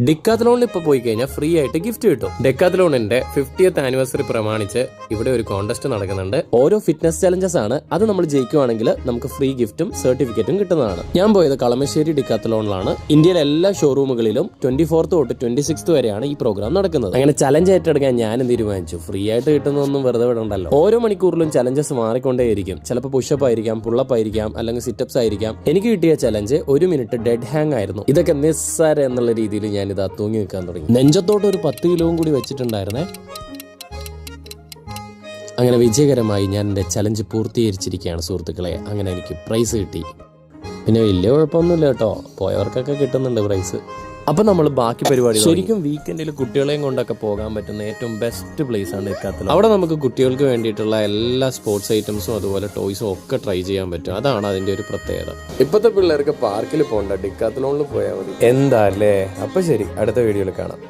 ഡെക്കാത്തലോണിൽ ഇപ്പോൾ പോയി കഴിഞ്ഞാൽ ഫ്രീ ആയിട്ട് ഗിഫ്റ്റ് കിട്ടും. ഡെക്കാത്തലോണിന്റെ 50th ആനിവേഴ്സറി പ്രമാണിച്ച് ഇവിടെ ഒരു കോൺടെസ്റ്റ് നടക്കുന്നുണ്ട്. ഓരോ ഫിറ്റ്നസ് ചലഞ്ചസ് ആണ്. അത് നമ്മൾ ജയിക്കുവാണെങ്കിൽ നമുക്ക് ഫ്രീ ഗിഫ്റ്റും സർട്ടിഫിക്കറ്റും കിട്ടുന്നതാണ്. ഞാൻ പോയത് കളമശ്ശേരി ഡെക്കാത്തലോണിലാണ്. ഇന്ത്യയിലെ എല്ലാ ഷോറൂമുകളിലും 24th തൊട്ട് 26th വരെയാണ് ഈ പ്രോഗ്രാം നടക്കുന്നത്. അങ്ങനെ ചലഞ്ച് ഏറ്റെടുക്കാൻ ഞാനും തീരുമാനിച്ചു. ഫ്രീ ആയിട്ട് കിട്ടുന്നതൊന്നും വെറുതെ വിടണ്ടല്ലോ. ഓരോ മണിക്കൂറിലും ചലഞ്ചസ് മാറിക്കൊണ്ടേയിരിക്കും. ചിലപ്പോൾ പുഷപ്പ് ആയിരിക്കാം, പുള്ളപ്പ് ആയിരിക്കാം, അല്ലെങ്കിൽ സിറ്റപ്സ് ആയിരിക്കാം. എനിക്ക് കിട്ടിയ ചലഞ്ച് 1 മിനിറ്റ് ഡെഡ് ഹാങ് ആയിരുന്നു. ഇതൊക്കെ നിസ്സാര എന്നുള്ള രീതിയിൽ ഞാനിതാ തൂങ്ങി നിൽക്കാൻ തുടങ്ങി. നെഞ്ചത്തോട്ട് ഒരു 10 കിലോയും കൂടി വെച്ചിട്ടുണ്ടായിരുന്നേ. അങ്ങനെ വിജയകരമായി ഞാൻ എൻ്റെ ചലഞ്ച് പൂർത്തീകരിച്ചിരിക്കുകയാണ് സുഹൃത്തുക്കളെ. അങ്ങനെ എനിക്ക് പ്രൈസ് കിട്ടി. പിന്നെ വലിയ കുഴപ്പമൊന്നുമില്ല കേട്ടോ, പോയവർക്കൊക്കെ കിട്ടുന്നുണ്ട് പ്രൈസ്. അപ്പം നമ്മൾ ബാക്കി പരിപാടി ശരിക്കും വീക്കെൻഡിൽ കുട്ടികളെയും കൊണ്ടൊക്കെ പോകാൻ പറ്റുന്ന ഏറ്റവും ബെസ്റ്റ് പ്ലേസ് ആണ് ഡെക്കാത്തലോൺ. അവിടെ നമുക്ക് കുട്ടികൾക്ക് വേണ്ടിയിട്ടുള്ള എല്ലാ സ്പോർട്സ് ഐറ്റംസും അതുപോലെ ടോയ്സും ഒക്കെ ട്രൈ ചെയ്യാൻ പറ്റും. അതാണ് അതിൻ്റെ ഒരു പ്രത്യേകത. ഇപ്പോഴത്തെ പിള്ളേർക്ക് പാർക്കിൽ പോകണ്ട, ഡെക്കാത്തലോണിൽ പോയാൽ മതി. എന്താ അല്ലേ? അപ്പം ശരി, അടുത്ത വീഡിയോയിൽ കാണാം.